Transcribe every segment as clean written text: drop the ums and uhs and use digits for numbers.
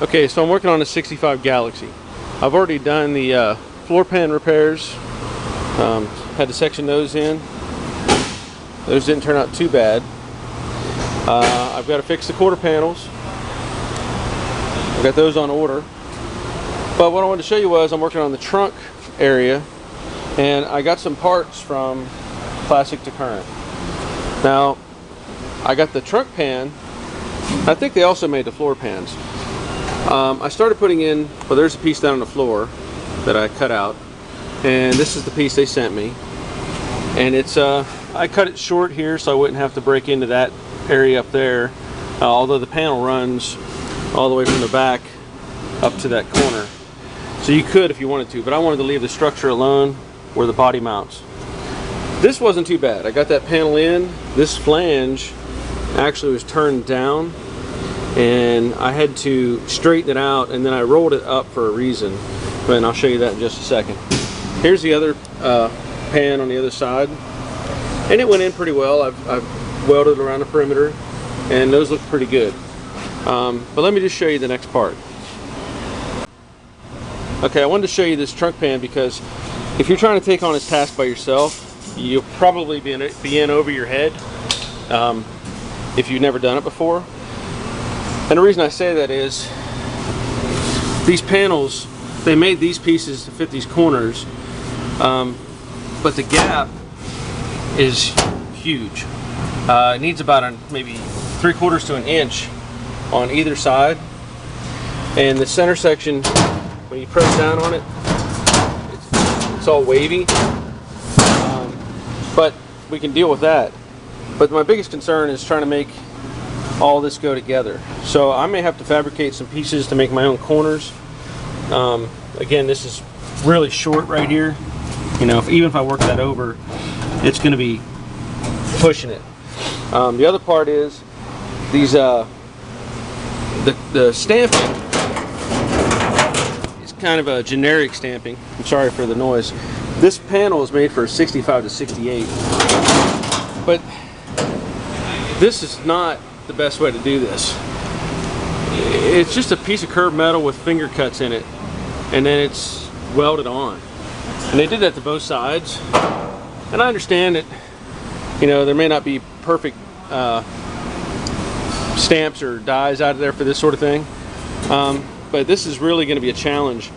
Okay, so I'm working on a 65 Galaxie. I've already done the floor pan repairs. Had to section those in. Those didn't turn out too bad. I've got to fix the quarter panels. I've got those on order. But what I wanted to show you was I'm working on the trunk area, and I got some parts from Classic to Current. Now, I got the trunk pan. I think they also made the floor pans. I started putting in, well, there's a piece down on the floor that I cut out, and this is the piece they sent me. And it's I cut it short here so I wouldn't have to break into that area up there, although the panel runs all the way from the back up to that corner. So you could if you wanted to, but I wanted to leave the structure alone where the body mounts. This wasn't too bad. I got that panel in. This flange actually was turned down, and I had to straighten it out, and then I rolled it up for a reason, and I'll show you that in just a second. Here's the other pan on the other side, and it went in pretty well. I've welded around the perimeter, and those look pretty good. But let me just show you the next part. Okay, I wanted to show you this trunk pan because if you're trying to take on this task by yourself, you'll probably be in over your head if you've never done it before. And the reason I say that is these panels, they made these pieces to fit these corners, but the gap is huge. It needs about maybe 3/4 to an inch on either side, and the center section, when you press down on it, it's all wavy, but we can deal with that. But my biggest concern is trying to make all this go together. So I may have to fabricate some pieces to make my own corners. Again, this is really short right here. You know, even if I work that over, it's going to be pushing it. The other part is these the stamping is kind of a generic stamping. I'm sorry for the noise. This panel is made for 65 to 68, but this is not the best way to do this. It's just a piece of curved metal with finger cuts in it, and then it's welded on. And they did that to both sides. And I understand that, you know, there may not be perfect stamps or dies out of there for this sort of thing, but this is really going to be a challenge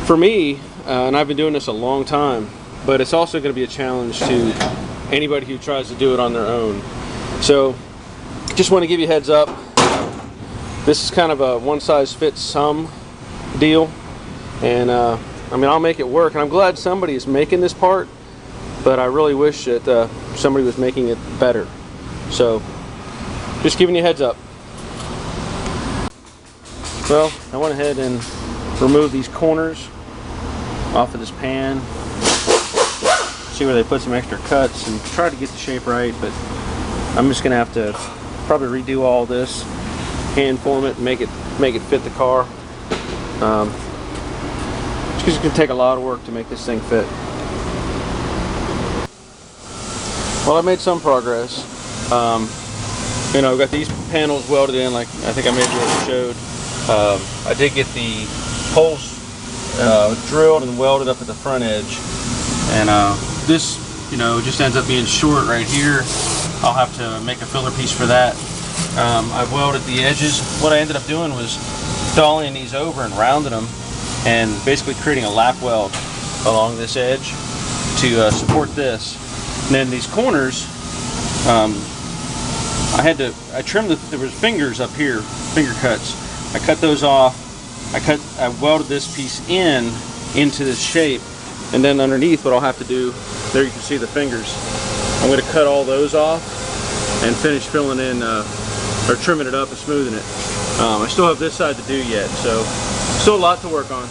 for me, and I've been doing this a long time, but it's also going to be a challenge to anybody who tries to do it on their own. So just want to give you a heads up. This is kind of a one-size-fits-some deal, and I mean, I'll make it work, and I'm glad somebody is making this part, but I really wish that somebody was making it better. So just giving you a heads up. Well, I went ahead and removed these corners off of this pan. See where they put some extra cuts and try to get the shape right, but I'm just gonna have to probably redo all this, hand form it, and make it fit the car. It's gonna take a lot of work to make this thing fit. Well, I made some progress. You know, I've got these panels welded in, like I think I maybe already showed. I did get the holes drilled and welded up at the front edge, and this, you know, just ends up being short right here. I'll have to make a filler piece for that. I've welded the edges. What I ended up doing was dollying these over and rounding them, and basically creating a lap weld along this edge to support this. And then these corners, I trimmed there was fingers up here, finger cuts. I cut those off. I welded this piece into this shape, and then underneath, what I'll have to do, there you can see the fingers. I'm going to cut all those off and finish filling in, or trimming it up and smoothing it. I still have this side to do yet, so still a lot to work on.